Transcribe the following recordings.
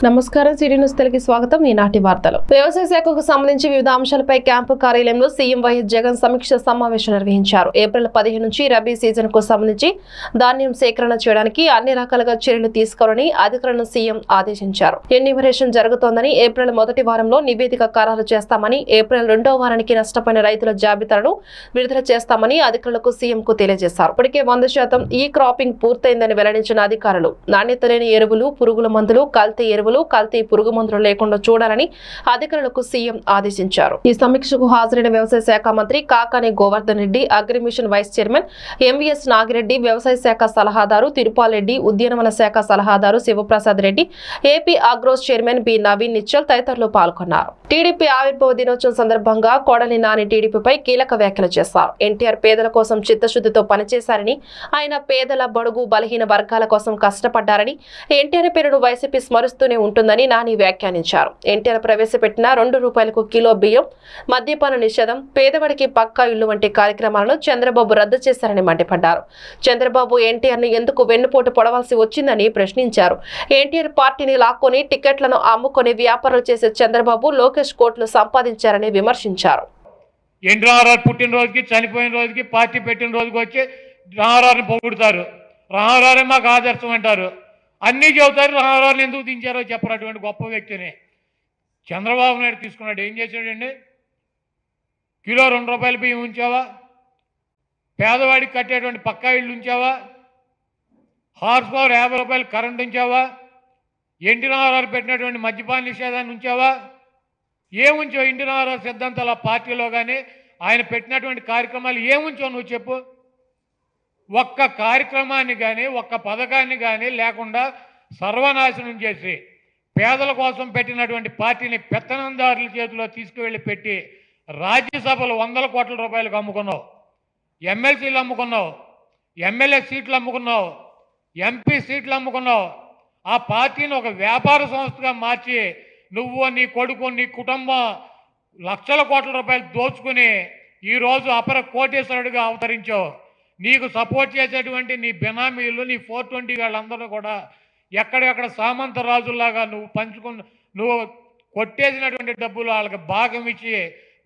నమస్కారం city news తెలుగుకి స్వాగతం. ఈనాటి వార్తలు. వ్యవసాయ శాఖకు సంబంధించి వివిధ అంశాలపై క్యాంపు కార్యాలయంలో సీఎం వైఎస్ జగన్ సమీక్ష సమావేశం నిర్వహించారు. ఏప్రిల్ 15 నుంచి రబీ సీజన్ కు సంబంధించి ధాన్యం సేకరణ చేయడానికి అన్ని రకాలుగా చర్యలు తీసుకోవాలని అధికారులను సీఎం ఆదేశించారు. ఎన్యూమరేషన్ జరుగుతోందని, ఏప్రిల్ మొదటి వారంలో నివేదిక ఖరారు చేస్తామని, ఏప్రిల్ 2వ వారానికి నష్టపోయిన రైతుల జాబితాలను విడుదల చేస్తామని అధికారులకు సీఎం కు తెలియజేశారు. ఇప్పటికే 100% ఈ క్రాపింగ్ పూర్తయిందని వెల్లడించిన అధికారులు నాణ్యత లేని ఎరువులు, పురుగుల మందులు, కల్తీ ఎరువులు, కల్తీ పురుగు మందులు లేకుండా చూడాలని అధికారులకు సీఎం ఆదేశించారు. ఈ సమీక్షకు హాజరైన వ్యవసాయ శాఖ మంత్రి Kakani Govardhan Reddy, agri mission vice chairman MVS Nagireddy, వ్యవసాయ శాఖ సలహాదారు తిరుపాలరెడ్డి, ఉద్యానవన శాఖ సలహాదారు Shivaprasad Reddy, AP Agros chairman B Naveen Nichal తదితరులు పాల్గొన్నారు. టీడీపీ ఆవిర్భావ దినోత్సవం సందర్భంగా కొడాలి నాని టీడీపీపై కీలక వ్యాఖ్యలు చేశారు. ఎన్టీఆర్ పేదల కోసం చిత్తశుద్ధితో పనిచేశారని, ఆయన పేదల, బడుగు, బలహీన వర్గాల కోసం కష్టపడ్డారని, ఎన్టీఆర్ పేరును వైసీపీ స్మరిస్తూనే ఉంటుందని నాని వ్యాఖ్యానించారు. ఎన్టీఆర్ ప్రవేశపెట్టిన ₹2 కిలో బియ్యం, మద్యపాన నిషేధం, పేదవాడికి పక్కా ఇల్లు వంటి కార్యక్రమాలను చంద్రబాబు రద్దు చేశారని మండిపడ్డారు. చంద్రబాబు ఎన్టీఆర్ ను ఎందుకు వెన్నుపోటు పొడవాల్సి వచ్చిందని ప్రశ్నించారు. ఎన్టీఆర్ పార్టీని లాక్కొని టికెట్లను అమ్ముకొని వ్యాపారాలు చేసే చంద్రబాబు లోకేష్ కోట్లు సంపాదించారని విమర్శించారు. ఎన్టీఆర్ పుట్టినరోజుకి, చనిపోయిన రోజుకి, పార్టీ పెట్టిన రోజుకి వచ్చి రామారావుని పొగుడుతారు. రామారావునే మాకు ఆదర్శం అంటారు. అన్నీ చెబుతారు. రామారావుని ఎందుకు దించారో చెప్పరు. అటువంటి గొప్ప వ్యక్తిని చంద్రబాబు నాయుడు తీసుకున్నాడు. ఏం చేశాడండి? కిలో ₹2 బియ్యం ఉంచావా? పేదవాడికి కట్టేటువంటి పక్కా ఇళ్ళు ఉంచావా? హార్స్ పవర్ ₹50 కరెంట్ ఉంచావా? ఎన్టీ రామారావు పెట్టినటువంటి మద్యపాన నిషేధాన్ని ఉంచావా? ఏముంచావు? ఎన్టీ రామారావు సిద్ధాంతాల పార్టీలో కానీ ఆయన పెట్టినటువంటి కార్యక్రమాలు ఏముంచావు నువ్వు చెప్పు? ఒక్క కార్యక్రమాన్ని కానీ, ఒక్క పథకాన్ని కానీ లేకుండా సర్వనాశనం చేసి పేదల కోసం పెట్టినటువంటి పార్టీని పెత్తనందారుల చేతిలో తీసుకువెళ్ళి పెట్టి రాజ్యసభలో ₹100 కోట్ల అమ్ముకున్నావు, ఎమ్మెల్సీలు అమ్ముకున్నావు, ఎమ్మెల్యే సీట్లు అమ్ముకున్నావు, ఎంపీ సీట్లు అమ్ముకున్నావు. ఆ పార్టీని ఒక వ్యాపార సంస్థగా మార్చి నువ్వు, నీ కొడుకు, నీ కుటుంబం లక్షల కోట్ల రూపాయలు దోచుకుని ఈరోజు అపర కోటేశ్వరుడిగా అవతరించావు. నీకు సపోర్ట్ చేసేటువంటి నీ బినామీలు, నీ 420 వాళ్ళందరూ కూడా ఎక్కడెక్కడ సామంత రాజుల్లాగా నువ్వు కొట్టేసినటువంటి డబ్బులు వాళ్ళకి భాగం ఇచ్చి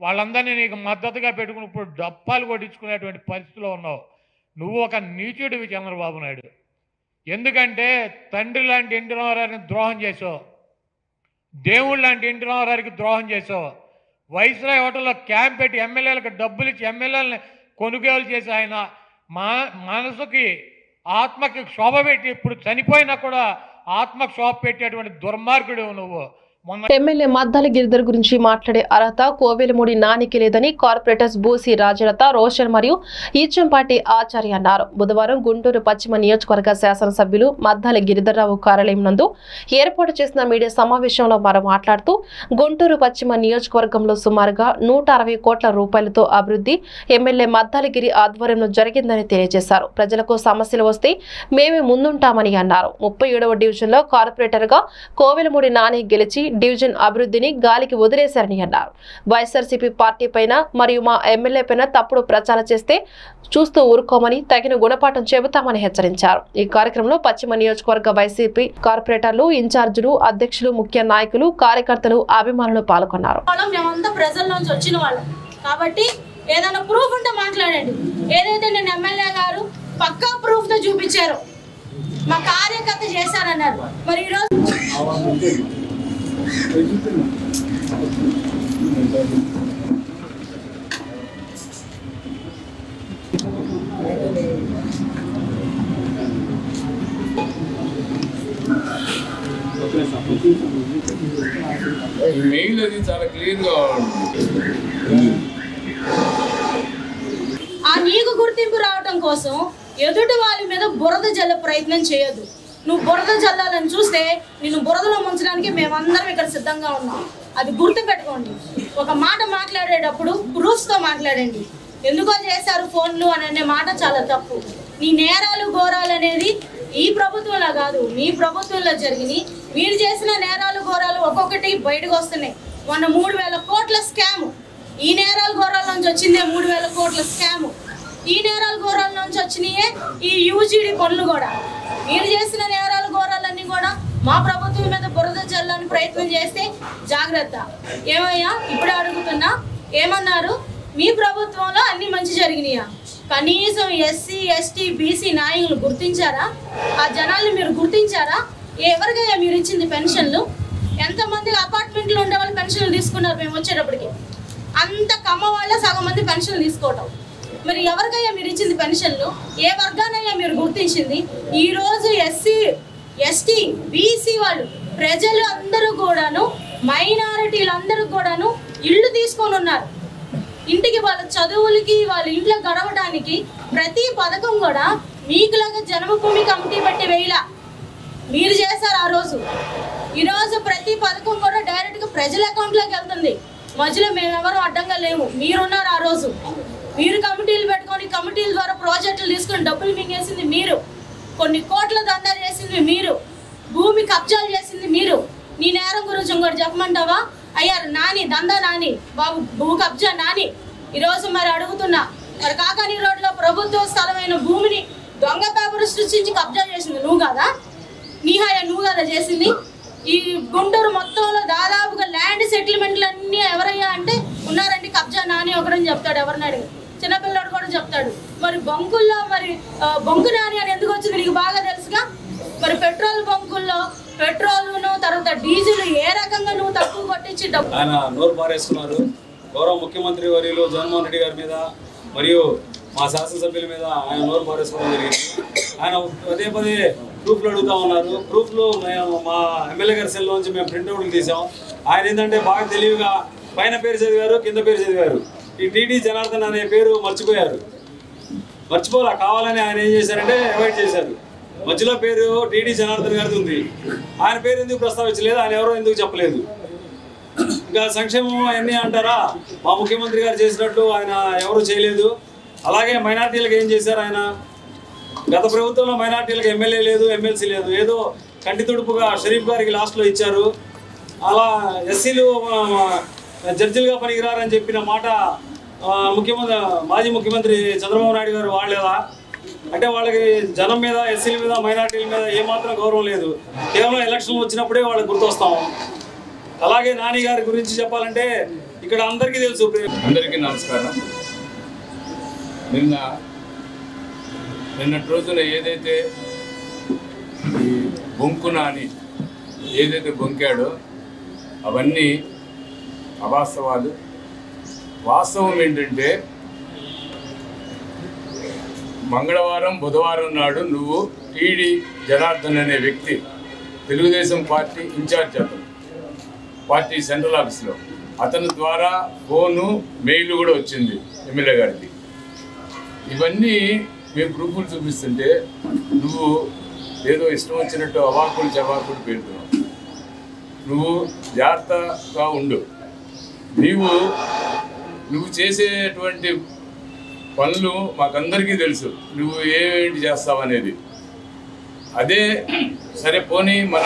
వాళ్ళందరినీ నీకు మద్దతుగా పెట్టుకుని ఇప్పుడు డప్పాలు కొట్టించుకునేటువంటి పరిస్థితిలో ఉన్నావు. నువ్వు ఒక నీచుడివి చంద్రబాబు నాయుడు. ఎందుకంటే తండ్రి లాంటి ఎన్టీ రామారావుని ద్రోహం చేసావు, దేవుడు లాంటి ఎన్టీ రామారావుకి ద్రోహం చేసావు. వైస్రాయ్ హోటల్లో క్యాంప్ పెట్టి ఎమ్మెల్యేలకు డబ్బులు ఇచ్చి ఎమ్మెల్యేలని కొనుగోలు చేసి ఆయన మనసుకి, ఆత్మకి క్షోభ పెట్టి ఇప్పుడు చనిపోయినా కూడా ఆత్మకు క్షోభ పెట్టేటువంటి దుర్మార్గుడు నువ్వు. ఎమ్మెల్యే మద్దాల గిరిధర్ గురించి మాట్లాడే అర్హత కోవెలమూడి నానికి లేదని కార్పొరేటర్స్ బూసి రాజలత, రోషన్ మరియు ఈచంపాటి ఆచార్య అన్నారు. బుధవారం గుంటూరు పశ్చిమ నియోజకవర్గ శాసనసభ్యులు మద్దాల గిరిధర్రావు కార్యాలయం నందు ఏర్పాటు చేసిన మీడియా సమావేశంలో వారు మాట్లాడుతూ, గుంటూరు పశ్చిమ నియోజకవర్గంలో సుమారుగా ₹160 కోట్ల అభివృద్ధి ఎమ్మెల్యే మద్దాల గిరి ఆధ్వర్యంలో జరిగిందని తెలియజేశారు. ప్రజలకు సమస్యలు వస్తే మేమే ముందుంటామని అన్నారు. 37వ డివిజన్లో కార్పొరేటర్ గా కోవెలమూడి నాని గెలిచి డివిజన్ అభివృద్ధిని గాలికి వదిలేశారని అన్నారు. వైఎస్ఆర్సీపీ పార్టీ పైన మరియు మా ఎమ్మెల్యే పైన తప్పుడు ప్రచారం చేస్తే చూస్తూ ఊరుకోమని, తగిన గుణపాఠం చెబుతామని హెచ్చరించారు. ఈ కార్యక్రమంలో పశ్చిమ నియోజకవర్గ వైసీపీ కార్పొరేటర్లు, ఇన్ఛార్జీలు, అధ్యక్షులు, ముఖ్య నాయకులు, కార్యకర్తలు, అభిమానులు పాల్గొన్నారు. కాబట్టి ఏదైనా ప్రూఫ్ ఉంటే మాట్లాడండి. ఏదైతే నేను ఎమ్మెల్యే గారు పక్కా ప్రూఫ్ తో చూపించారు, మా కార్యకర్త చేశారన్నారు. మరి ఈరోజు మెయిల్ అది చాలా క్లియర్ గా ఆ నీకు గుర్తింపు రావటం కోసం ఎదుటి వాళ్ళ మీద బురద జల్ల ప్రయత్నం చేయొద్దు. నువ్వు బురద జల్లాలని చూస్తే నిన్ను బురదలో ముంచడానికి మేమందరం ఇక్కడ సిద్ధంగా ఉన్నాం. అది గుర్తు పెట్టుకోండి. ఒక మాట మాట్లాడేటప్పుడు ప్రూఫ్స్ తో మాట్లాడండి. ఎందుకో చేశారు ఫోన్లు అనే మాట చాలా తప్పు. నీ నేరాలు ఘోరాలు అనేది ఈ ప్రభుత్వంలో కాదు, మీ ప్రభుత్వంలో జరిగినాయి. మీరు చేసిన నేరాలు ఘోరాలు ఒక్కొక్కటి బయటకు వస్తున్నాయి. మొన్న 3,000 కోట్ల స్కామ్, ఈ నేరాలు ఘోరాల నుంచి వచ్చిందే 3,000 కోట్ల స్కామ్. ఈ నేరాల ఘోరాల నుంచి వచ్చినాయే ఈ యూజీడీ పనులు కూడా. మీరు చేసిన నేరాల ఘోరాలన్నీ కూడా మా ప్రభుత్వం మీద బురద జల్లని ప్రయత్నం చేస్తే జాగ్రత్త. ఏమయ్యా ఇప్పుడే అడుగుతున్నా, ఏమన్నారు? మీ ప్రభుత్వంలో అన్ని మంచి జరిగినాయా? కనీసం ఎస్సీ ఎస్టీ బీసీ నాయకులు గుర్తించారా? ఆ జనాల్ని మీరు గుర్తించారా? ఎవరికయ్యా మీరు ఇచ్చింది పెన్షన్లు? ఎంతమంది అపార్ట్మెంట్లో ఉండే వాళ్ళు పెన్షన్లు తీసుకున్నారు? మేము వచ్చేటప్పటికి అంత కమ్మ వాళ్ళ సగం మంది పెన్షన్లు తీసుకోవటం. మరి ఎవరికయ్యా మీరు ఇచ్చింది పెన్షన్లు? ఏ వర్గానయ్యా మీరు గుర్తించింది? ఈరోజు ఎస్సీ ఎస్టీ బీసీ వాళ్ళు ప్రజలు అందరూ కూడాను, మైనారిటీలు అందరూ కూడాను ఇళ్ళు తీసుకొని ఉన్నారు. ఇంటికి వాళ్ళ చదువులకి వాళ్ళ ఇంట్లో గడవడానికి ప్రతి పథకం కూడా మీకులాగా జన్మభూమి కమిటీ బట్టి వేయలా, మీరు చేశారు ఆ రోజు. ఈరోజు ప్రతి పథకం కూడా డైరెక్ట్గా ప్రజల అకౌంట్లోకి వెళ్తుంది. మధ్యలో మేమెవరూ అడ్డంగా లేవు, మీరున్నారు. ఆ రోజు మీరు కమిటీలు పెట్టుకొని కమిటీల ద్వారా ప్రాజెక్టులు తీసుకొని డబ్బులు మింగేసింది మీరు, కొన్ని కోట్ల దందా చేసింది మీరు, భూమి కబ్జాలు చేసింది మీరు. నీ నేరం గురించి ఇంకోటి చెప్పమంటావా? అయ్యా నాని, దందా నాని బాబు, భూ కబ్జా నాని. ఈరోజు మరి అడుగుతున్నా, మరి కాకాని రోడ్లో ప్రభుత్వ స్థలమైన భూమిని దొంగ పేపర్ సృష్టించి కబ్జా చేసింది నువ్వు కదా? నీహాయ నువ్వు కదా చేసింది? ఈ గుంటూరు మొత్తంలో దాదాపుగా ల్యాండ్ సెటిల్మెంట్లు అన్నీ ఎవరయ్యా అంటే ఉన్నారండి, కబ్జా నాని ఒకరని చెప్తాడు. ఎవరిని అడిగి చిన్నపిల్లడు కూడా చెప్తాడు. మరి బంకుల్లో మరి బొంకు నాని అని ఎందుకు వచ్చింది నీకు బాగా తెలుసుగా. మరి పెట్రోల్ బంకుల్లో పెట్రోల్ను తర్వాత డీజిల్ ఏ రకంగా నువ్వు తక్కువ కొట్టించి డబ్బు ఆయన నోరు పారేసుకున్నారు. గౌరవ ముఖ్యమంత్రి వర్యులు జగన్మోహన్ రెడ్డి గారి మీద మరియు మా శాసనసభ్యుల మీద ఆయన నోరు పారేసుకోవడం జరిగింది. ఆయన పదే పదే ప్రూఫ్లు అడుగుతా ఉన్నారు. ప్రూఫ్లు మేము మా ఎమ్మెల్యే గారి సెల్ నుంచి మేము ప్రింట్అవుట్లు తీసాం. ఆయన ఏంటంటే బాగా తెలివిగా పైన పేరు చదివారు, కింద పేరు చదివారు. ఈ టీడీ జనార్దన్ అనే పేరు మర్చిపోయారు. మర్చిపోలా, కావాలని ఆయన ఏం చేశారంటే అవాయిడ్ చేశారు. మధ్యలో పేరు టీడీ జనార్దన్ గారిది ఉంది. ఆయన పేరు ఎందుకు ప్రస్తావించలేదు, ఆయన ఎవరో ఎందుకు చెప్పలేదు. ఇంకా సంక్షేమం అన్నీ అంటారా, మా ముఖ్యమంత్రి గారు చేసినట్టు ఆయన ఎవరు చేయలేదు. అలాగే మైనార్టీలకు ఏం చేశారు ఆయన? గత ప్రభుత్వంలో మైనార్టీలకు ఎమ్మెల్యే లేదు, ఎమ్మెల్సీ లేదు. ఏదో కంటి తుడుపుగా షరీఫ్ గారికి లాస్ట్లో ఇచ్చారు. అలా ఎస్సీలు జడ్జిలుగా పనికిరారని చెప్పిన మాట మాజీ ముఖ్యమంత్రి చంద్రబాబు నాయుడు గారు వాడలేదా? అంటే వాళ్ళకి జనం మీద, ఎస్సీల మీద, మైనార్టీల మీద ఏమాత్రం గౌరవం లేదు. కేవలం ఎలక్షన్లు వచ్చినప్పుడే వాళ్ళకి గుర్తొస్తాం. అలాగే నాని గారి గురించి చెప్పాలంటే ఇక్కడ అందరికీ తెలుసు. అందరికీ నమస్కారం. నిన్నటి రోజున ఏదైతే ఈ బొంకు నాని ఏదైతే బొంకాడో అవన్నీ అవాస్తవాలు. వాస్తవం ఏంటంటే మంగళవారం బుధవారం నాడు నువ్వు టీడీ జనార్దన్ అనే వ్యక్తి తెలుగుదేశం పార్టీ ఇన్ఛార్జ్, అతను పార్టీ సెంట్రల్ ఆఫీస్లో, అతని ద్వారా ఫోను మెయిల్ కూడా వచ్చింది ఎమ్మెల్యే గారికి. ఇవన్నీ మేము ప్రూఫ్లు చూపిస్తుంటే నువ్వు ఏదో ఇష్టం వచ్చినట్టు అవాకులు చవాకులు పెడుతున్నావు. నువ్వు జాగ్రత్తగా ఉండు. నువ్వు చేసేటువంటి పనులు మాకందరికీ తెలుసు, నువ్వు ఏంటి చేస్తావనేది. అదే సరే పోనీ, మన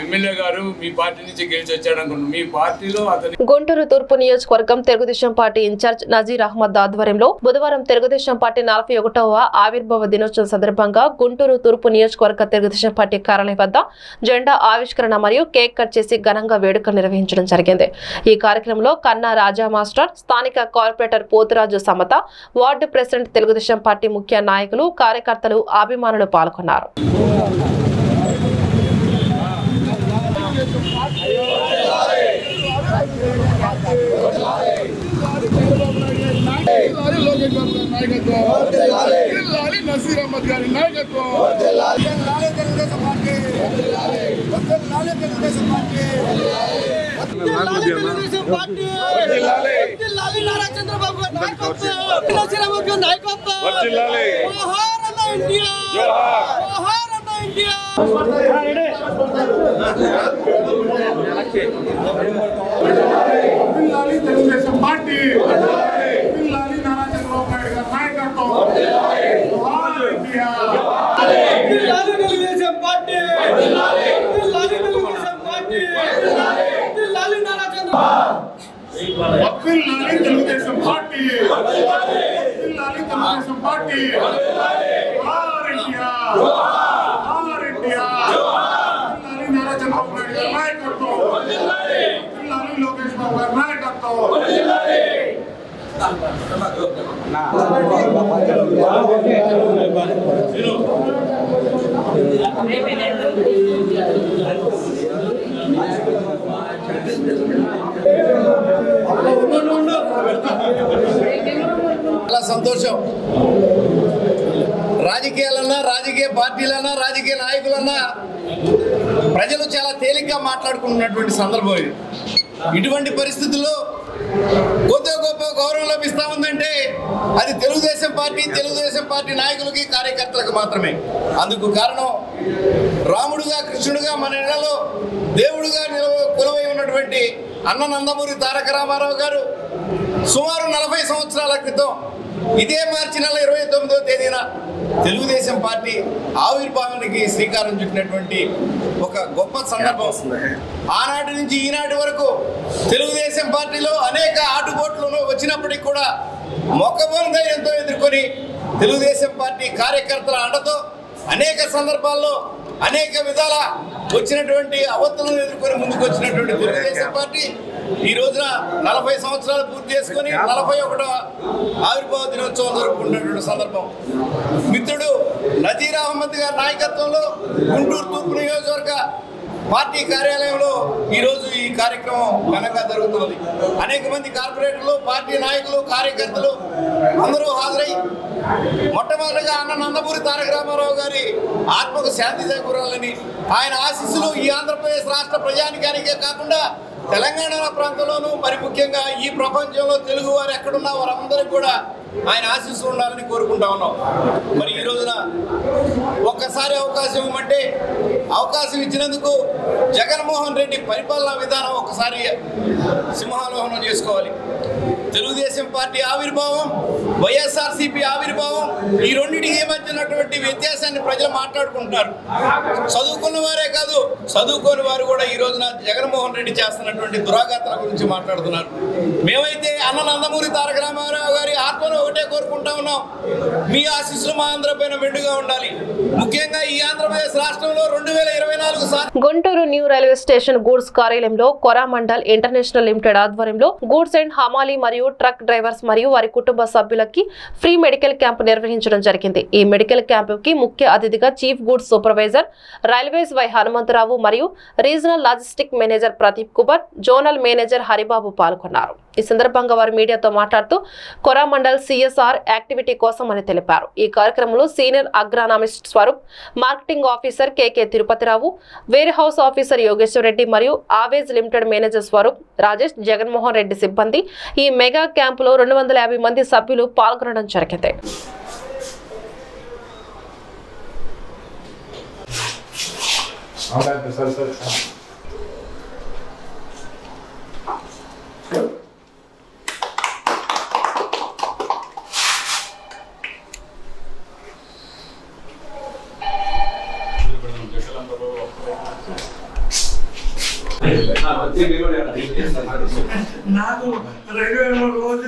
ఎమ్మెల్యే గారు మీ పార్టీ నుంచి గెలిచి వచ్చాడు అనుకుంటున్నాను. మీ పార్టీలో అతని గుంటూరు తూర్పు నియోజకవర్గం తెలుగుదేశం పార్టీ ఇన్ఛార్జ్ నజీర్ అహ్మద్ ఆధ్వర్యంలో బుధవారం తెలుగుదేశం పార్టీ 41వ ఆవిర్భావ దినోత్సవం సందర్భంగా గుంటూరు తూర్పు నియోజకవర్గ తెలుగుదేశం పార్టీ కార్యాలయం వద్ద జెండా ఆవిష్కరణ మరియు కేక్ కట్ చేసి ఘనంగా వేడుకలు నిర్వహించడం జరిగింది. ఈ కార్యక్రమంలో కన్నా రాజా మాస్టర్, స్థానిక corporator Poturaju Samata, ward president, Telugudesam party ముఖ్య నాయకులు, కార్యకర్తలు, అభిమానులు పాల్గొన్నారు. నజీర్ అహ్మద్ గారి నాయకత్వం, చంద్రబాబు తెలుగుదేశం పార్టీ, నారా చంద్రబాబు నాయుడు గారి నాయకత్వం, Telugudesam party, Telugudesam party, Telugudesam party, Telugudesam party, Lokesh Babu గారి నాయకత్వం. చాలా సంతోషం. రాజకీయాలన్నా, రాజకీయ పార్టీలన్నా, రాజకీయ నాయకులన్నా ప్రజలు చాలా తేలిగ్గా మాట్లాడుకుంటున్నటువంటి సందర్భం ఇది. ఇటువంటి పరిస్థితుల్లో కొద్ది గొప్ప గౌరవం లభిస్తూ ఉందంటే అది తెలుగుదేశం పార్టీ నాయకులకి, కార్యకర్తలకు మాత్రమే. అందుకు కారణం రాముడుగా, కృష్ణుడుగా మన ఇళ్లలో దేవుడుగా కొలువై ఉన్నటువంటి అన్న నందమూరి తారక రామారావు గారు సుమారు 40 సంవత్సరాల క్రితం ఇదే మార్చి నెల 29వ తేదీన తెలుగుదేశం పార్టీ ఆవిర్భావానికి శ్రీకారం చుట్టినటువంటి ఒక గొప్ప సందర్భం. ఆనాటి నుంచి ఈనాటి వరకు తెలుగుదేశం పార్టీలో అనేక ఆటుపోట్లు వచ్చినప్పటికీ కూడా మొక్కబోని ధైర్యంతో ఎదుర్కొని తెలుగుదేశం పార్టీ కార్యకర్తల అండతో అనేక సందర్భాల్లో అనేక విధాల వచ్చినటువంటి అవస్థలను ఎదుర్కొని ముందుకు వచ్చినటువంటి తెలుగుదేశం పార్టీ ఈ రోజున 40 సంవత్సరాలు పూర్తి చేసుకొని 41వ ఆవిర్భావ దినోత్సవం జరుపుకున్నటువంటి సందర్భం. మిత్రుడు నజీర్ అహ్మద్ గారి నాయకత్వంలో గుంటూరు తూర్పు నియోజకవర్గ పార్టీ కార్యాలయంలో ఈరోజు ఈ కార్యక్రమం ఘనంగా జరుగుతుంది. అనేక మంది కార్పొరేటర్లు, పార్టీ నాయకులు, కార్యకర్తలు అందరూ హాజరై మొట్టమొదటిగా అన్న నందమూరి తారక రామారావు గారి ఆత్మకు శాంతి చేకూరాలని, ఆయన ఆశీస్సులు ఈ ఆంధ్రప్రదేశ్ రాష్ట్ర ప్రజానికానికే కాకుండా తెలంగాణ ప్రాంతంలోనూ, మరి ముఖ్యంగా ఈ ప్రపంచంలో తెలుగు వారు ఎక్కడున్నా వారందరికీ కూడా ఆయన ఆశీస్సులు ఉండాలని కోరుకుంటా ఉన్నాం. మరి ఈ రోజున ఒక్కసారి అవకాశం ఇవ్వమంటే అవకాశం ఇచ్చినందుకు జగన్మోహన్ రెడ్డి పరిపాలనా విధానం ఒకసారి సింహాలోహనం చేసుకోవాలి. తెలుగుదేశం పార్టీ ఆవిర్భావం, వైఎస్ఆర్సీపీ ఆవిర్భావం, ఈ రెండింటికి మధ్యనటువంటి వ్యత్యాసాన్ని ప్రజలు మాట్లాడుకుంటున్నారు. చదువుకున్న వారే కాదు, చదువుకోని వారు కూడా ఈ రోజున జగన్మోహన్ రెడ్డి చేస్తున్నటువంటి దురాఘాతాల గురించి మాట్లాడుతున్నారు. మేమైతే అన్న నందమూరి తారక రామారావు గారి ఆత్మను ఒకటే కోరుకుంటా ఉన్నాం, మీ ఆశీస్సులు మా ఆంధ్రపైన మెండుగా ఉండాలి. ముఖ్యంగా ఈ ఆంధ్రప్రదేశ్ రాష్ట్రంలో 2024 Guntur new railway station goods కార్యాలయంలో కొరామండల్ ఇంటర్నేషనల్ లిమిటెడ్ ఆధ్వర్యంలో గూడ్స్ అండ్ హమాలీ మరియు ట్రక్ డ్రైవర్స్ మరియు వారి కుటుంబ సభ్యులకి ఫ్రీ మెడికల్ క్యాంప్ నిర్వహించడం జరిగింది. ఈ మెడికల్ క్యాంపుకి ముఖ్య అతిథిగా chief goods supervisor railways Y Hanumantharao మరియు regional logistic manager Pradeep Kumar, zonal manager Haribabu పాల్గొన్నారు. ఈ సందర్భంగా వారు మీడియాతో మాట్లాడుతూ కొరామండల్ సిఎస్ఆర్ యాక్టివిటీ కోసం అని తెలిపారు. ఈ కార్యక్రమంలో senior agronomist Swaroop, marketing officer KK Tirupatirao, warehouse officer Yogeshwar Reddy మరియు ఆవేజ్ లిమిటెడ్ మేనేజర్ స్వరూప్, రాజేష్, జగన్మోహన్ రెడ్డి సిబ్బంది ఈ మెగా క్యాంపులో 250 మంది సభ్యులు పాల్గొనడం జరిగింది. నాకు 2003 రోజు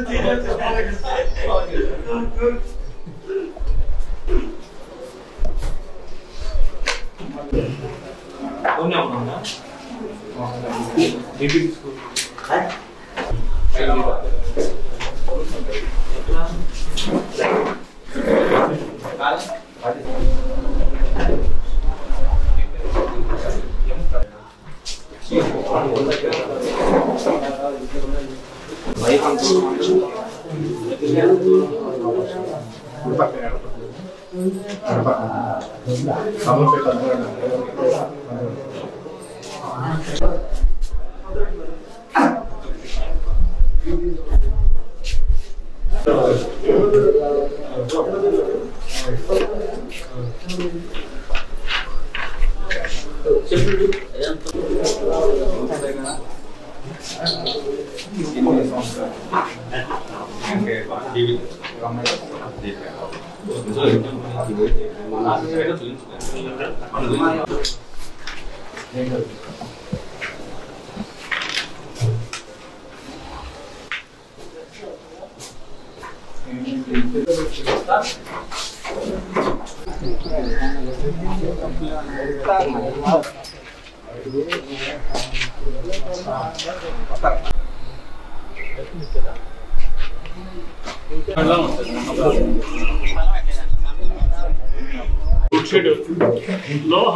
లో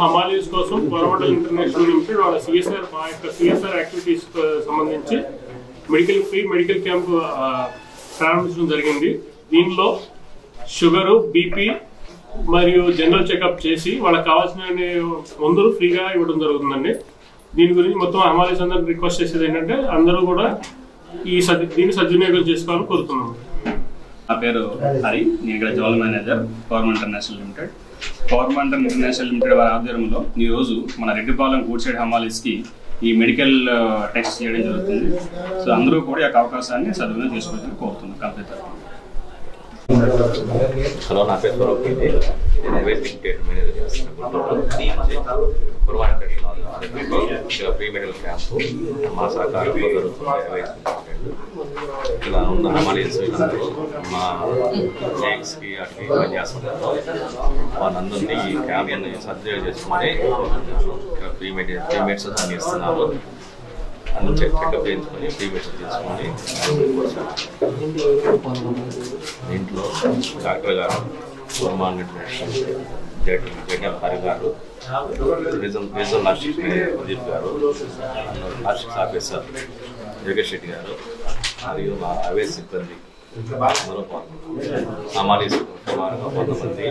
హమాలీస్ కోసం కోరమండల్ ఇంటర్నేషనల్ లిమిటెడ్ వాళ్ళ సిఎస్ఆర్ యాక్టివిటీస్ సంబంధించి ఫ్రీ మెడికల్ క్యాంప్ ప్రారంభించడం జరిగింది. దీనిలో షుగరు, బీపీ మరియు జనరల్ చెకప్ చేసి వాళ్ళకి కావాల్సిన మందులు ఫ్రీగా ఇవ్వడం జరుగుతుందండి. దీని గురించి మొత్తం హమాలీస్ అందరూ రిక్వెస్ట్ చేసేది ఏంటంటే అందరూ కూడా దీన్ని సద్వినియోగం చేసుకోవాలని కోరుతున్నాము. నా పేరు హరి, నేను ఇక్కడ zonal manager government international limited. Government international limited వారి ఆధ్వర్యంలో ఈరోజు మన రెడ్డిపాలెం గూడ్ సైడ్ హమాలీస్కి ఈ మెడికల్ టెస్ట్ చేయడం జరుగుతుంది. సో అందరూ కూడా ఈ అవకాశాన్ని సద్వినియోగం చేసుకోవాలని కోరుతున్నాను. కంప్లీట్. హలో, నా పేరు స్వరూప్. నేను లిమిటెడ్ మేనేజర్ చేస్తున్నాను. ఫ్రీ మెడికల్ క్యాంపు మా సహకారంలో జరుగుతుంది. ఇలా ఉన్న హమాలీస్ మా జేక్స్కి అటుకి పనిచేస్తున్నారు. వాళ్ళందరినీ ఈ క్యాంప్ని సద్వినియోగం చేసుకుని ఫ్రీ మెడిసిన్స్ అన్ని ఇస్తున్నారు. అన్ని చెకప్ చేయించుకొని ఫ్రీ మెడిసిన్ తీసుకొని దీంట్లో డాక్టర్ గారు, గవర్నమెంట్ ఇంటర్నేషనల్ జగన్ హరి గారు, రీజనల్ లాజిస్టిక్స్ ప్రదీప్ గారు, లాజిస్టిక్స్ ఆఫీసర్ జగేష్ రెడ్డి గారు మరియు మా అవేస్ సిబ్బంది అందరూ హమాలీస్ కొంతమంది.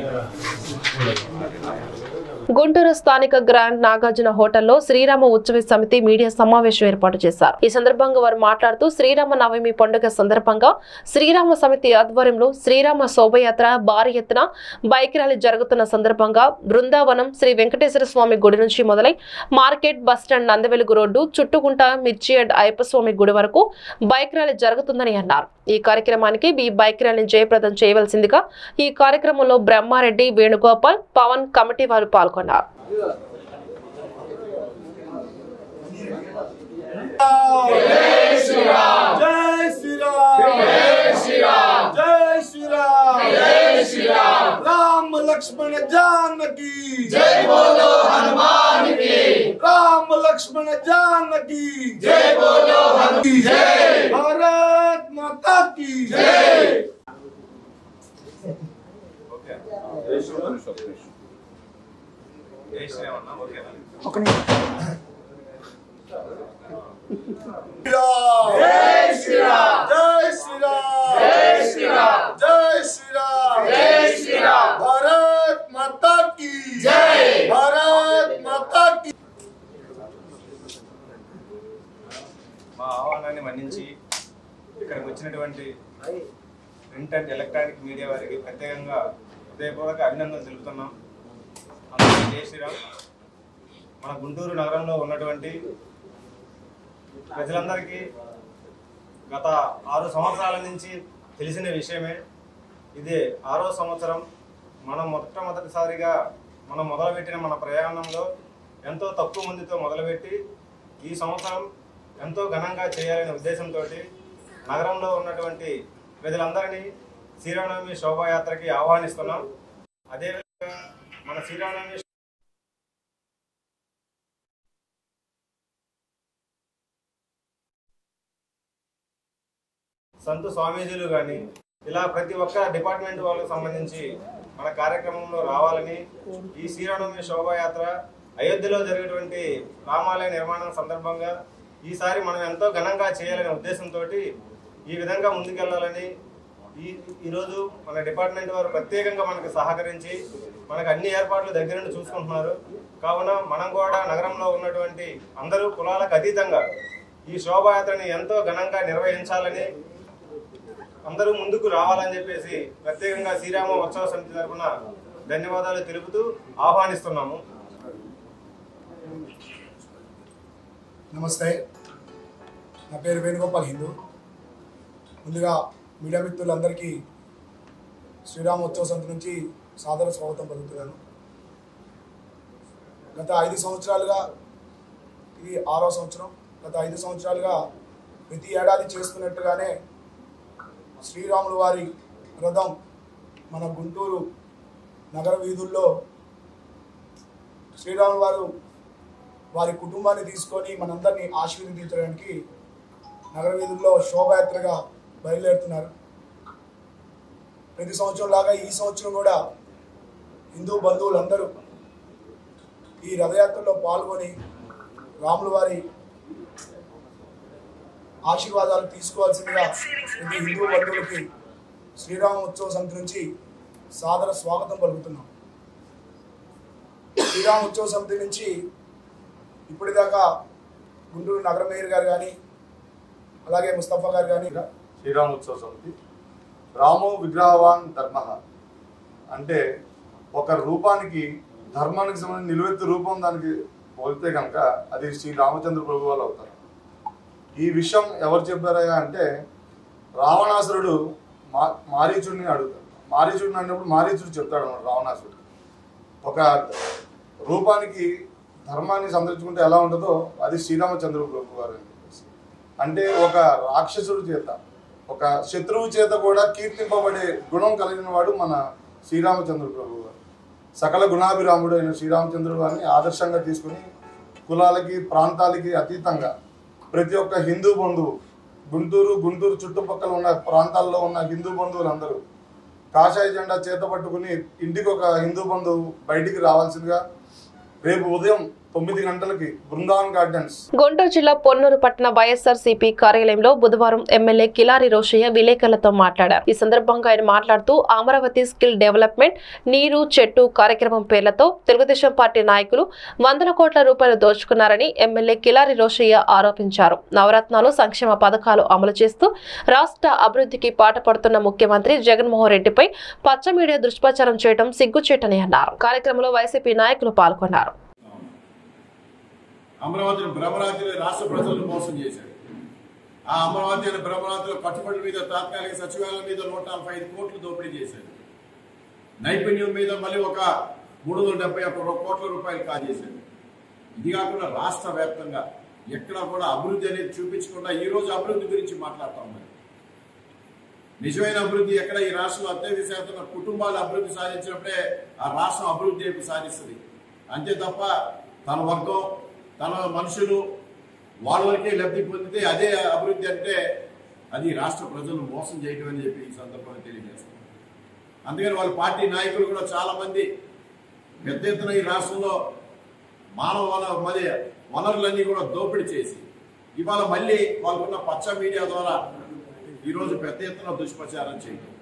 గుంటూరు స్థానిక గ్రాండ్ నాగార్జున హోటల్లో శ్రీరామ ఉత్సవ సమితి మీడియా సమావేశం ఏర్పాటు చేశారు. ఈ సందర్భంగా వారు మాట్లాడుతూ శ్రీరామ నవమి పండుగ సందర్భంగా శ్రీరామ సమితి ఆధ్వర్యంలో శ్రీరామ శోభయాత్ర భారీ ఎత్తున బైక్ ర్యాలీ జరుగుతున్న సందర్భంగా బృందావనం శ్రీ వెంకటేశ్వర స్వామి గుడి నుంచి మొదలై మార్కెట్ బస్టాండ్ నందవెలుగు రోడ్డు చుట్టుకుంట మిర్చియడ్ అయ్యప్ప స్వామి గుడి వరకు బైక్ ర్యాలీ జరుగుతుందని అన్నారు. ఈ కార్యక్రమానికి ఈ బైక్ ర్యాలీని జయప్రదం చేయవలసిందిగా ఈ కార్యక్రమంలో బ్రహ్మారెడ్డి, వేణుగోపాల్, పవన్ కమిటీ వారు పాల్గొన్నారు. राम लक्ष्मण जानकी जय बोलो हनुमान की। राम लक्ष्मण जानकी जय बोलो हनुमान की जय। भारत माता की जय। जय श्री राम, जय श्री राम, जय श्री राम, जय श्री राम, जय श्री राम। भारत माता की जय। भारत माता की। మా ఆహ్వానాన్ని మన్నించి ఇక్కడికి వచ్చినటువంటి ప్రింట్ అండ్ ఎలక్ట్రానిక్ మీడియా వారికి ప్రత్యేకంగా హృదయపూర్వక అభినందనలు తెలుపుతున్నాం. అందరికీ జై శ్రీరామ్. మన గుంటూరు నగరంలో ఉన్నటువంటి ప్రజలందరికీ గత 6 సంవత్సరాల నుంచి తెలిసిన విషయమే. ఇదే 6వ సంవత్సరం. మనం మొదటిసారిగా మనం మొదలుపెట్టిన మన ప్రయాణంలో ఎంతో తక్కువ మందితో మొదలుపెట్టి ఈ సంవత్సరం ఎంతో ఘనంగా చేయాలనే ఉద్దేశంతో నగరంలో ఉన్నటువంటి ప్రజలందరినీ శ్రీరామనవమి శోభాయాత్రకి ఆహ్వానిస్తున్నాం. అదేవిధంగా మన శ్రీరామనవమి సంతు స్వామీజీలు కానీ ఇలా ప్రతి ఒక్క డిపార్ట్మెంట్ వాళ్ళకు సంబంధించి మన కార్యక్రమంలో రావాలని, ఈ శ్రీరామనవమి శోభాయాత్ర అయోధ్యలో జరిగేటువంటి రామాలయ నిర్మాణం సందర్భంగా ఈసారి మనం ఎంతో ఘనంగా చేయాలనే ఉద్దేశంతో ఈ విధంగా ముందుకెళ్లాలని ఈరోజు మన డిపార్ట్మెంట్ వారు ప్రత్యేకంగా మనకు సహకరించి మనకు అన్ని ఏర్పాట్లు దగ్గర నుండి చూసుకుంటున్నారు. కావున మనం కూడా నగరంలో ఉన్నటువంటి అందరూ కులాలకు అతీతంగా ఈ శోభాయాత్రని ఎంతో ఘనంగా నిర్వహించాలని, అందరూ ముందుకు రావాలని చెప్పేసి ప్రత్యేకంగా శ్రీరామ ఉత్సవ సమితి తరఫున ధన్యవాదాలు తెలుపుతూ ఆహ్వానిస్తున్నాము. నమస్తే, నా పేరు వేణుగోపాల్ హిందూ. ముందుగా మీడియా మిత్రులందరికీ శ్రీరామ ఉత్సవ సమితి నుంచి సాదర స్వాగతం పలుకుతున్నాను. గత 5 సంవత్సరాలుగా, ఇది 6వ సంవత్సరం, గత 5 సంవత్సరాలుగా ప్రతి ఏడాది చేస్తున్నట్టుగానే శ్రీరాములు వారి రథం మన గుంటూరు నగర వీధుల్లో శ్రీరాములు వారు వారి కుటుంబాన్ని తీసుకొని మనందరినీ ఆశీర్వదించడానికి నగర వీధుల్లో శోభయాత్రగా బయలుదేరుతున్నారు. ప్రతి సంవత్సరం లాగా ఈ సంవత్సరం కూడా హిందూ బంధువులందరూ ఈ రథయాత్రలో పాల్గొని రాముల వారి ఆశీర్వాదాలు తీసుకోవాల్సిందిగా ప్రతి హిందూ బంధువులకి శ్రీరామ ఉత్సవ సమితి నుంచి సాదర స్వాగతం పలుకుతున్నాం. శ్రీరామ ఉత్సవ సమితి నుంచి ఇప్పటిదాకా గుంటూరు నగర మేయర్ గారు కానీ అలాగే ముస్తఫా గారు కానీ శ్రీరామ ఉత్సవ సమితి రామో విగ్రహవాన్ ధర్మ అంటే ఒక రూపానికి ధర్మానికి సంబంధించి నిలువెత్తు రూపం దానికి పోలితే కనుక అది శ్రీ రామచంద్ర ప్రభు వాళ్ళు అవుతారు. ఈ విషయం ఎవరు చెప్పారయ్యా అంటే రావణాసురుడు మారీచుడిని అడుగుతాడు. మారీచుడిని అన్నప్పుడు మారీచుడు చెప్తాడు అన్నమాట రావణాసురుడు ఒక రూపానికి ధర్మాన్ని సంతరించుకుంటే ఎలా ఉంటుందో అది శ్రీరామచంద్ర ప్రభు గారు అని చెప్పేసి. అంటే ఒక రాక్షసుడి చేత ఒక శత్రువు చేత కూడా కీర్తింపబడే గుణం కలిగిన వాడు మన శ్రీరామచంద్ర ప్రభు గారు. సకల గుణాభిరాముడు అయిన శ్రీరామచంద్రుడు గారిని ఆదర్శంగా తీసుకుని కులాలకి ప్రాంతాలకి అతీతంగా ప్రతి ఒక్క హిందూ బంధువు గుంటూరు చుట్టుపక్కల ఉన్న ప్రాంతాల్లో ఉన్న హిందూ బంధువులందరూ కాషాయ జెండా చేత పట్టుకుని ఇంటికి ఒక హిందూ బంధువు బయటికి రావాల్సిందిగా రేపు ఉదయం 9 గంటలకి బృందావన్ గార్డెన్స్. గుంటూరు జిల్లా పొన్నూరు పట్టణ వైఎస్ఆర్సీపీ కార్యాలయంలో బుధవారం ఎమ్మెల్యే కిలారి రోషయ్య విలేకరులతో మాట్లాడారు. ఈ సందర్భంగా ఆయన మాట్లాడుతూ అమరావతి స్కిల్ డెవలప్మెంట్ నీరు చెట్టు కార్యక్రమం పేర్లతో తెలుగుదేశం పార్టీ నాయకులు 100 కోట్ల రూపాయలు దోచుకున్నారని ఎమ్మెల్యే కిలారి రోషయ్య ఆరోపించారు. నవరత్నాలు సంక్షేమ పథకాలు అమలు చేస్తూ రాష్ట్ర అభివృద్ధికి పాటుపడుతున్న ముఖ్యమంత్రి జగన్మోహన్ రెడ్డిపై పచ్చ మీడియా దుష్ప్రచారం చేయడం సిగ్గుచేటని అన్నారు. కార్యక్రమంలో వైసీపీ నాయకులు పాల్గొన్నారు. అమరావతిని భ్రమరాత్రి రాష్ట్ర ప్రజలను మోసం చేశాడు. ఆ అమరావతి అనే భ్రమరాత్రిలో కట్టుబడి మీద తాత్కాలిక సచివాలయం మీద 145 కోట్లు దోపిడీ చేశాడు. నైపుణ్యం మీద మళ్ళీ ఒక 371 కోట్ల రూపాయలు కాజేశాడు. ఇది కాకుండా రాష్ట్ర వ్యాప్తంగా ఎక్కడా కూడా అభివృద్ధి అనేది చూపించకుండా ఈ రోజు అభివృద్ధి గురించి మాట్లాడుతూ ఉన్నారు. నిజమైన అభివృద్ధి ఎక్కడ ఈ రాష్ట్రంలో అత్యధిక శాతం కుటుంబాలు అభివృద్ధి సాధించినప్పుడే ఆ రాష్ట్రం అభివృద్ధి సాధిస్తుంది. అంతే తప్ప తన వర్గం తన మనుషులు వాళ్ళ వరకే లబ్ధి పొందితే అదే అభివృద్ధి అంటే అది రాష్ట్ర ప్రజలను మోసం చేయడం అని చెప్పి ఈ సందర్భంగా తెలియజేస్తారు. అందుకని వాళ్ళ పార్టీ నాయకులు కూడా చాలా మంది పెద్ద ఎత్తున ఈ రాష్ట్రంలో మానవ వనరులన్నీ కూడా దోపిడీ చేసి ఇవాళ మళ్ళీ వాళ్ళకున్న పచ్చ మీడియా ద్వారా ఈరోజు పెద్ద ఎత్తున దుష్ప్రచారం చేయడం.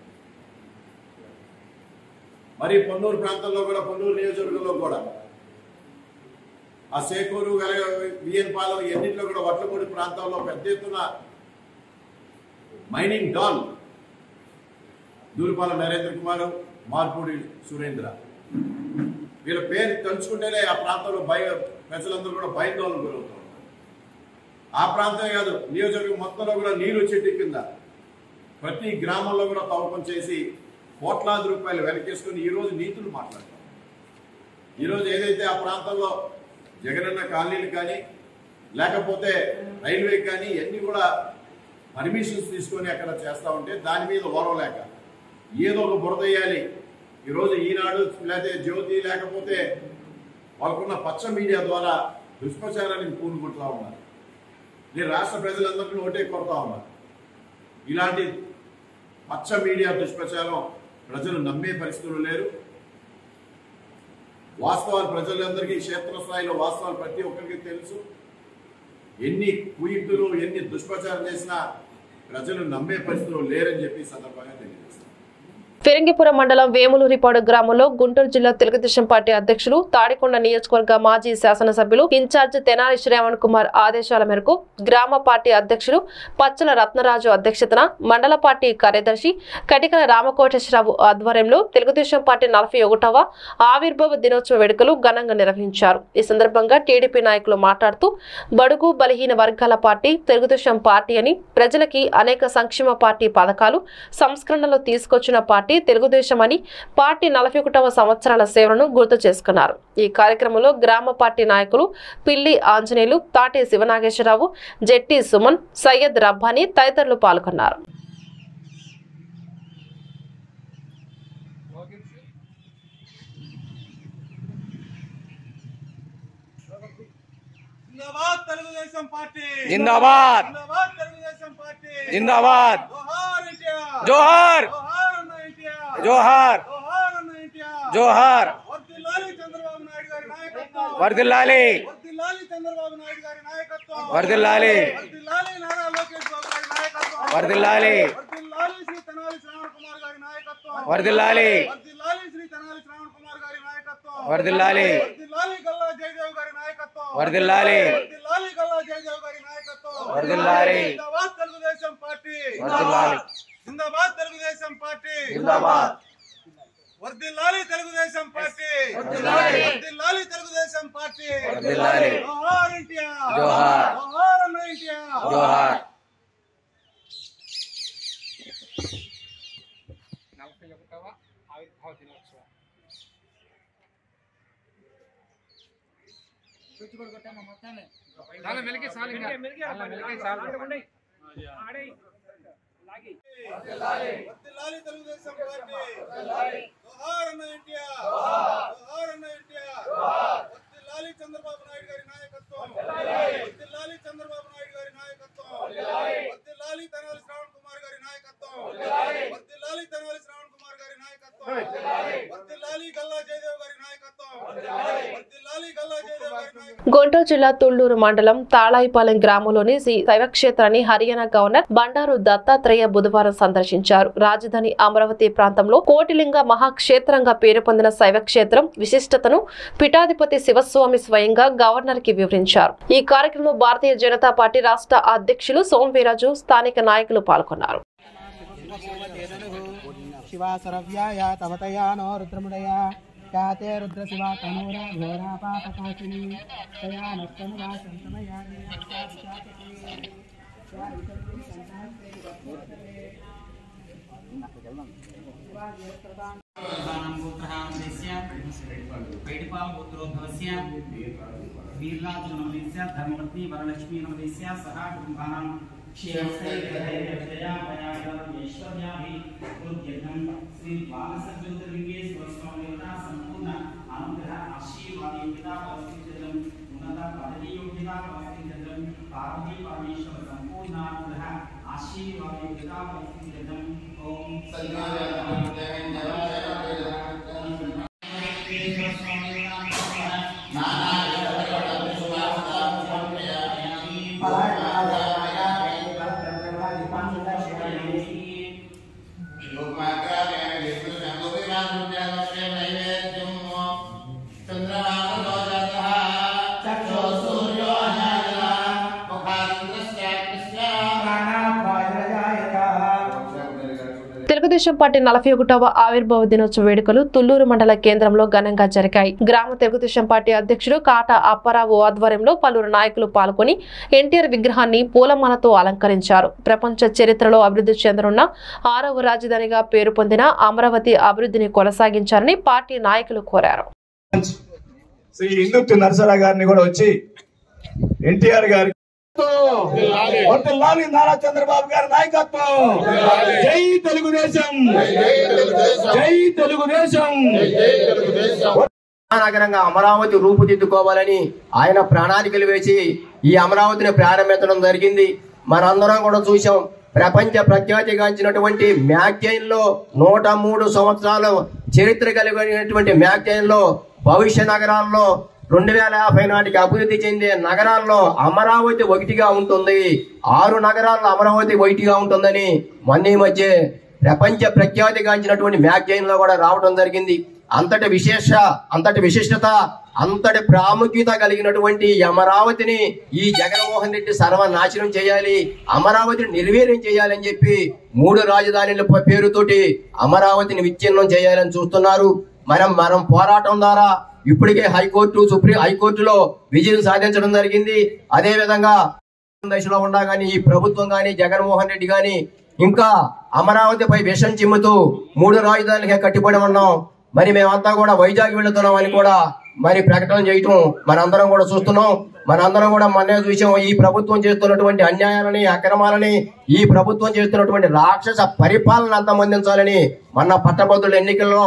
మరి పొన్నూరు ప్రాంతంలో కూడా పొన్నూరు నియోజకవర్గంలో కూడా ఆ సేకూరు విఎన్ పాలెం ఎన్నింటిలో కూడా వడ్లపూడి ప్రాంతంలో పెద్ద ఎత్తున మైనింగ్ డాన్ దూరుపాల నరేంద్ర కుమార్ మార్పూడి సురేంద్ర వీళ్ళ పేరు తలుచుకుంటేనే ఆ ప్రాంతంలో ప్రజలందరూ కూడా భయాందోళన గురవుతారు. ఆ ప్రాంతమే కాదు నియోజకవర్గం మొత్తంలో కూడా నీరు చెట్టు కింద ప్రతి గ్రామంలో కూడా తవ్వకం చేసి కోట్లాది రూపాయలు వెనకేసుకుని ఈరోజు నీతులు మాట్లాడతారు. ఈరోజు ఏదైతే ఆ ప్రాంతంలో జగనన్న కాలనీలు కానీ లేకపోతే రైల్వే కానీ ఇవన్నీ కూడా పర్మిషన్స్ తీసుకొని అక్కడ చేస్తూ ఉంటే దాని మీద ఓరవలేక ఏదో ఒక బురదయ్యాలి. ఈరోజు ఈనాడు లేకపోతే జ్యోతి లేకపోతే వాళ్ళకున్న పచ్చ మీడియా ద్వారా దుష్ప్రచారానికి పూనుకుంటూ ఉన్నారు. నేను రాష్ట్ర ప్రజలందరికీ ఒకటే కొడతా ఉన్నారు. ఇలాంటి పచ్చ మీడియా దుష్ప్రచారం ప్రజలు నమ్మే పరిస్థితులు లేరు. వాస్తవాలు ప్రజలందరికీ క్షేత్రస్థాయిలో వాస్తవాలు ప్రతి ఒక్కరికి తెలుసు. ఎన్ని కుయుక్తులు ఎన్ని దుష్ప్రచారం చేసినా ప్రజలు నమ్మే పరిస్థితులు లేరని చెప్పి సందర్భంగా తెలియజేస్తారు. ఫిరంగిపురం మండలం వేములూరిపాడు గ్రామంలో గుంటూరు జిల్లా తెలుగుదేశం పార్టీ అధ్యక్షులు తాడికొండ నియోజకవర్గ మాజీ శాసనసభ్యులు ఇన్ఛార్జ్ తెనాలి శ్రావణ్ కుమార్ ఆదేశాల మేరకు గ్రామ పార్టీ అధ్యక్షులు పచ్చల రత్నరాజు అధ్యక్షతన మండల పార్టీ కార్యదర్శి కటికల రామకోటేశ్వరరావు ఆధ్వర్యంలో తెలుగుదేశం పార్టీ 41వ ఆవిర్భావ దినోత్సవ వేడుకలు ఘనంగా నిర్వహించారు. ఈ సందర్భంగా టీడీపీ నాయకులు మాట్లాడుతూ బడుగు బలహీన వర్గాల పార్టీ తెలుగుదేశం పార్టీ అని ప్రజలకి అనేక సంక్షేమ పార్టీ పథకాలు సంస్కరణలు తీసుకొచ్చిన పార్టీ తెలుగుదేశం అని పార్టీ 41వ సంవత్సరాల సేవలను గుర్తు చేసుకున్నారు. ఈ కార్యక్రమంలో గ్రామ పార్టీ నాయకులు పిల్లి ఆంజనేయులు, తాటి శివనాగేశ్వరరావు, జెట్టి సుమన్, సయ్యద్ రబ్బానీ తదితరులు పాల్గొన్నారు. జిందాబాద్ తెలుగుదేశం పార్టీ జిందాబాద్ తెలుగుదేశం పార్టీ జిందాబాద్ జోహార్ జోహార్ జోహార్ వర్ధిల్లాలి చంద్రబాబు నాయుడు గారి నాయకత్వం వర్ధిల్లాలి నారా లోకేష్ బాబు గారి నాయకత్వం వర్ధిల్లాలి శ్రీ తెనాలి శ్రావణ్ కుమార్ గారి నాయకత్వం వర్ధిల్లాలి శ్రీ తెనాలి శ్రావణ్ కుమార్ గారి నాయకత్వం వర్ధిల్లాలి గల్లా జయదేవ్ గారి నాయకత్వం వర్ధిల్లాలి గల్లా జయదేవ్ గారి నాయకత్వం వర్ధిల్లాలి జిందాబాద్ తెలుగుదేశం పార్టీ వర్ధిల్లాలి జిందాబాద్ తెలుగుదేశం పార్టీ జిందాబాద్ వర్ధిల్లాలి తెలుగుదేశం పార్టీ వర్ధిల్లాలి తెలుగుదేశం పార్టీ వర్ధిల్లాలి జోహార్ ఎన్టీఆర్ జోహార్ జోహార్ అన్న ఎన్టీఆర్ జోహార్ 41వ ఆవిర్భావ దినోత్సవం వర్ధిల్లాలి తెలుగుదేశం పార్టీ జోహార్ అన్న ఎన్టీఆర్ జోహార్ అన్న ఎన్టీఆర్ వర్ధిల్లాలి చంద్రబాబు నాయుడు గారి నాయకత్వం వర్ధిల్లాలి చంద్రబాబు నాయుడు గారి నాయకత్వం వర్ధిల్లాలి తెనాలి శ్రావణ్ కుమార్ గారి నాయకత్వం వర్ధిల్లాలి తెనాలి శ్రావణ్ కుమార్ గారి నాయకత్వం వర్ధిల్లాలి గల్లా జయదేవ్ గారి నాయకత్వం వర్ధిల్లాలి గల్లా జయదేవ్ గారి నాయకత్వం. గుంటూరు జిల్లా తుళ్లూరు మండలం తాళాయిపాలెం గ్రామంలోని శ్రీ శైవక్షేత్రాన్ని హర్యానా గవర్నర్ బండారు దత్తాత్రేయ బుధవారం సందర్శించారు. రాజధాని అమరావతి ప్రాంతంలో కోటిలింగ మహాక్షేత్రంగా పేరు పొందిన శైవక్షేత్రం విశిష్టతను పీఠాధిపతి శివస్వామి స్వయంగా గవర్నర్ కి వివరించారు. ఈ కార్యక్రమంలో భారతీయ జనతా పార్టీ రాష్ట్ర అధ్యక్షులు సోమవీరాజు, స్థానిక నాయకులు పాల్గొన్నారు. ख्याते रुद्रशिवा तनूरा घोरा पापकाशिनी तया नष्टमुगा संतमया धर्मपत्नी वरलक्ष्मी नमदेस्या सह कुटुंबानां क्षेमस्य श्री मानस ज्योतिर्लिंगेश्वर स्वामी संपूर्ण अनुग्रह आशीर्वाद योग्यता वस्तिजन उन्नत पदवी योग्यता वस्तिजन पार्वती परमेश्वर संपूर्ण अनुग्रह आशीर्वाद योग्यता वस्तिजन ओम తెలుగుదేశం పార్టీ 41వ ఆవిర్భావ దినోత్సవ వేడుకలు తుళ్లూరు మండల కేంద్రంలో ఘనంగా జరిగాయి. గ్రామ తెలుగుదేశం పార్టీ అధ్యక్షుడు కాటా అప్పారావు ఆధ్వర్యంలో పలువురు నాయకులు పాల్గొని ఎన్టీఆర్ విగ్రహాన్ని పూలమాలతో అలంకరించారు. ప్రపంచ చరిత్రలో అభివృద్ధి చెందనున్న 6వ రాజధానిగా పేరు పొందిన అమరావతి అభివృద్ధిని కొనసాగించాలని పార్టీ నాయకులు కోరారు. శ్రీ ఇందుర్తి నరసరావు గారిని కూడా వచ్చి ఎన్టీఆర్ గారి నారా చంద్రబాబు గారి నాయకత్వం, జై తెలుగుదేశం, జై తెలుగుదేశం. నగరంగా అమరావతి రూపుదిద్దుకోవాలని ఆయన ప్రణాళికలు వేసి ఈ అమరావతిని ప్రారంభించడం జరిగింది. మనందరం కూడా చూసాం. ప్రపంచ ప్రఖ్యాతిగాంచినటువంటి మ్యాగజైన్ లో 103 సంవత్సరాల చరిత్ర కలిగినటువంటి మ్యాగజైన్ లో భవిష్య నగరాల్లో 2050 నాటికి అభివృద్ధి చెందే నగరాల్లో అమరావతి ఒకటిగా ఉంటుంది. 6 నగరాల్లో అమరావతి ఒకటిగా ఉంటుందని మొన్న ఈ మధ్య ప్రపంచ ప్రఖ్యాతిగాంచినటువంటి మ్యాగజైన్ లో కూడా రావడం జరిగింది. అంతటి విశిష్టత, అంతటి ప్రాముఖ్యత కలిగినటువంటి అమరావతిని ఈ జగన్మోహన్ రెడ్డి సర్వనాశనం చేయాలి, అమరావతిని నిర్వీర్యం చేయాలని చెప్పి 3 రాజధానుల పేరుతోటి అమరావతిని విచ్ఛిన్నం చేయాలని చూస్తున్నారు. మనం పోరాటం ద్వారా ఇప్పటికే హైకోర్టులో విజయం సాధించడం జరిగింది. అదే విధంగా దశలో ఉన్నా గానీ ఈ ప్రభుత్వం గాని జగన్మోహన్ రెడ్డి గాని ఇంకా అమరావతిపై విషం చిమ్ముతూ 3 రాజధానులకే కట్టుబడి ఉన్నాం. మరి మేమంతా కూడా వైజాగ్ వెళుతున్నాం అని కూడా మరి ప్రకటన చేయటం మనందరం కూడా చూస్తున్నాం. మనందరం కూడా మొన్నే చూసాం. ఈ ప్రభుత్వం చేస్తున్నటువంటి అన్యాయాలని, అక్రమాలని, ఈ ప్రభుత్వం చేస్తున్నటువంటి రాక్షస పరిపాలన అంతమందించాలని మొన్న పట్టభద్రుల ఎన్నికల్లో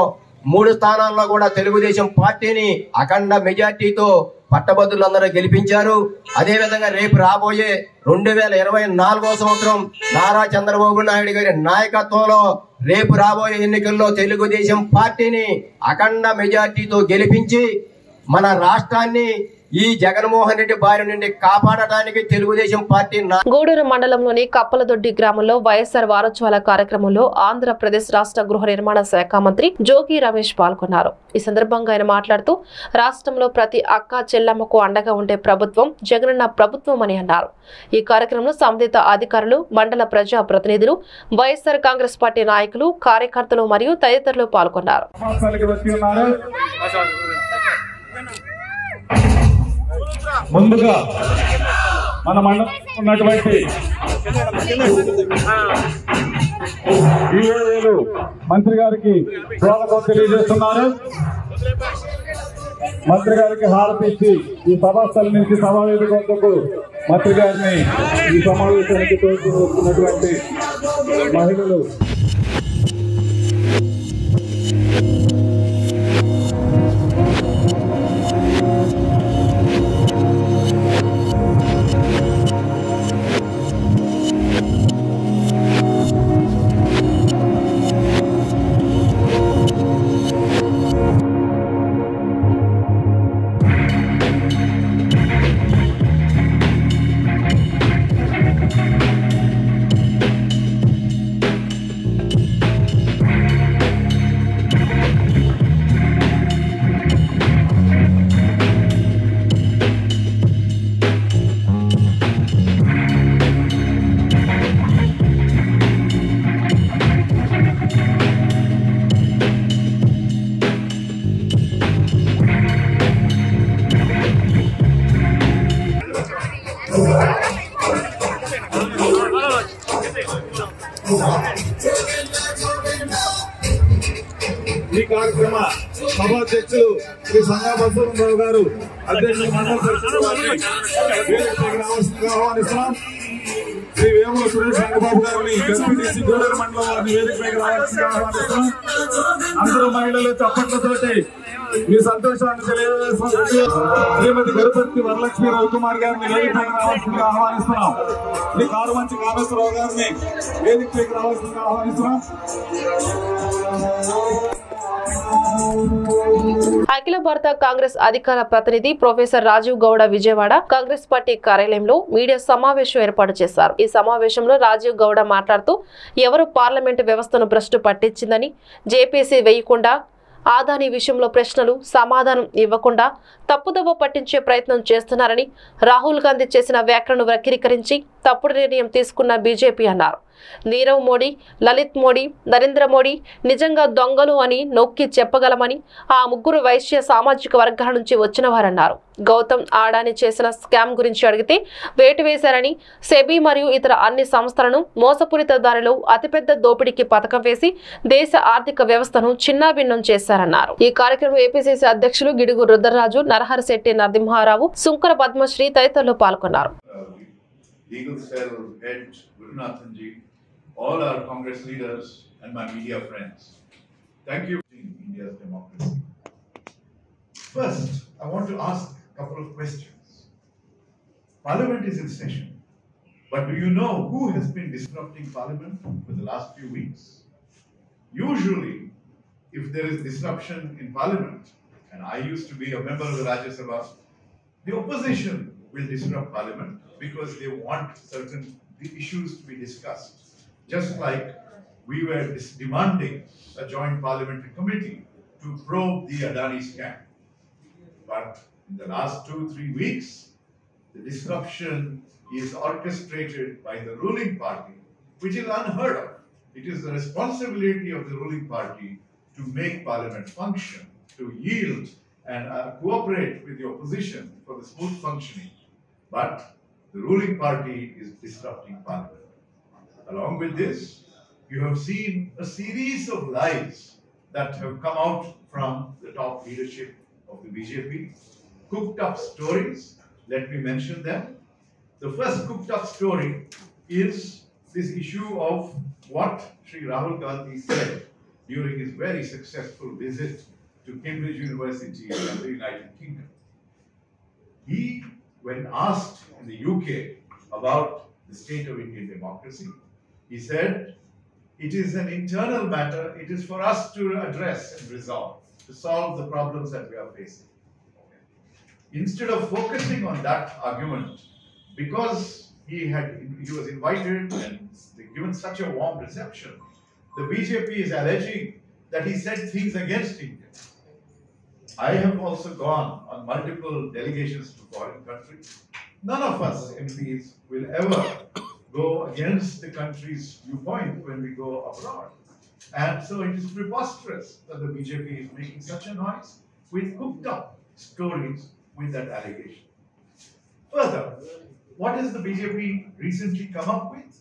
3 స్థానాల్లో కూడా తెలుగుదేశం పార్టీని అఖండ మెజార్టీతో పట్టభద్రులందరూ గెలిపించారు. అదేవిధంగా రేపు రాబోయే 2024వ సంవత్సరం నారా చంద్రబాబు నాయుడు గారి నాయకత్వంలో రేపు రాబోయే ఎన్నికల్లో తెలుగుదేశం పార్టీని అఖండ మెజార్టీతో గెలిపించి మన రాష్ట్రాన్ని ఈ జగన్మోహన్ రెడ్డి బారి నుండి కాపాడటానికి తెలుగుదేశం పార్టీ గూడూరు మండలంలోని కప్పలదొడ్డి గ్రామంలో వైఎస్ఆర్ వారోత్సవాల కార్యక్రమంలో ఆంధ్రప్రదేశ్ రాష్ట్ర గృహ నిర్మాణ శాఖ మంత్రి జోగి రమేష్ పాల్గొన్నారు. ఈ సందర్భంగా ఆయన మాట్లాడుతూ రాష్ట్రంలో ప్రతి అక్క చెల్లమ్మకు అండగా ఉండే ప్రభుత్వం జగనన్న ప్రభుత్వం అని అన్నారు. ఈ కార్యక్రమంలో సంబంధిత అధికారులు, మండల ప్రజా ప్రతినిధులు, వైఎస్ఆర్ కాంగ్రెస్ పార్టీ నాయకులు, కార్యకర్తలు మరియు తదితరులు పాల్గొన్నారు. ముందుగా మన మండలం ఉన్నటువంటి మంత్రి గారికి స్వాగతం తెలియజేస్తున్నారు. మంత్రి గారికి హారతి ఇచ్చి ఈ సభాస్థలం నుంచి సమావేశ వద్దకు మంత్రి గారిని ఈ సమావేశానికి తోడుకున్నటువంటి మహిళలు ఈ కార్యక్రమ సభాధ్యక్షులు శ్రీ సంగా బసవరావు గారు అధ్యక్షులు మండల పరిషత్ ఆహ్వానిస్తున్నాం. శ్రీ వేముల సురేష్ రంగబాబు గారిని ఎంపీటీసీ గూడూరు మండలం వారిని వేదికపైకి రావాల్సిందిగా ఆహ్వానిస్తున్నాం. అందరూ మహిళలు చప్పట్లతోటి మీ సంతోషాన్ని తెలియజేస్తున్నారు. శ్రీమతి గరుపతి వరలక్ష్మి రవికుమార్ గారిని వేదికపైకి రావాల్సిందిగా ఆహ్వానిస్తున్నాం. శ్రీ కారుమంచి కామేశ్వరరావు గారిని వేదికపైకి రావాల్సిందిగా ఆహ్వానిస్తున్నాం. అఖిల భారత కాంగ్రెస్ అధికార ప్రతినిధి ప్రొఫెసర్ రాజీవ్ గౌడ విజయవాడ కాంగ్రెస్ పార్టీ కార్యాలయంలో మీడియా సమావేశం ఏర్పాటు చేశారు. ఈ సమావేశంలో రాజీవ్ గౌడ మాట్లాడుతూ ఎవరు పార్లమెంటు వ్యవస్థను భ్రష్టు పట్టించిందని, జేపీసీ వేయకుండా ఆదాని విషయంలో ప్రశ్నలు సమాధానం ఇవ్వకుండా తప్పుదోవ పట్టించే ప్రయత్నం చేస్తున్నారని, రాహుల్ గాంధీ చేసిన వ్యాఖ్యలను వక్రీకరించి తప్పుడు నిర్ణయం తీసుకున్న బీజేపీ అన్నారు. నీరవ్ మోడీ, లలిత్ మోడీ, నరేంద్ర మోడీ నిజంగా దొంగలు అని నొక్కి చెప్పగలమని, ఆ ముగ్గురు వైశ్య సామాజిక వర్గాల నుంచి వచ్చిన వారన్నారు. గౌతమ్ ఆడాని చేసిన స్కామ్ గురించి అడిగితే వేటు వేశారని, సెబీ మరియు ఇతర అన్ని సంస్థలను మోసపూరిత దారిలో అతిపెద్ద దోపిడీకి పథకం వేసి దేశ ఆర్థిక వ్యవస్థను చిన్నాభిన్నం చేశారన్నారు. ఈ కార్యక్రమంలో ఏపీసీసీ అధ్యక్షులు గిడుగు రుద్రరాజు, నరహరిశెట్టి నరసింహారావు, సుంకర పద్మశ్రీ తదితరులు పాల్గొన్నారు. All our Congress leaders and my media friends, thank you for India's democracy. First, I want to ask a couple of questions. Parliament is in session, but do you know who has been disrupting Parliament for the last few weeks? Usually, if there is disruption in Parliament, and I used to be a member of the Rajya Sabha, the opposition will disrupt Parliament because they want certain issues to be discussed. Just like we were demanding a joint parliamentary committee to probe the Adani scam. But in the last 2-3 weeks, the disruption is orchestrated by the ruling party, which is unheard of. It is the responsibility of the ruling party to make parliament function, to yield and cooperate with the opposition for the smooth functioning. But the ruling party is disrupting parliament. Along with this, you have seen a series of lies that have come out from the top leadership of the BJP. Cooked up stories, let me mention them. The first cooked up story is this issue of what Sri Rahul Gandhi said during his very successful visit to Cambridge University in the United Kingdom. He, when asked in the UK about the state of Indian democracy, he said, it is an internal matter, it is for us to address and resolve, to solve the problems that we are facing. Instead of focusing on that argument, because he was invited and given such a warm reception, the BJP is alleging that he said things against India. I have also gone on multiple delegations to foreign countries. None of us MPs will ever go against the country's viewpoint when we go abroad. And so it is preposterous that the BJP is making such a noise with hooked up stories with that allegation. Further, what has the BJP recently come up with?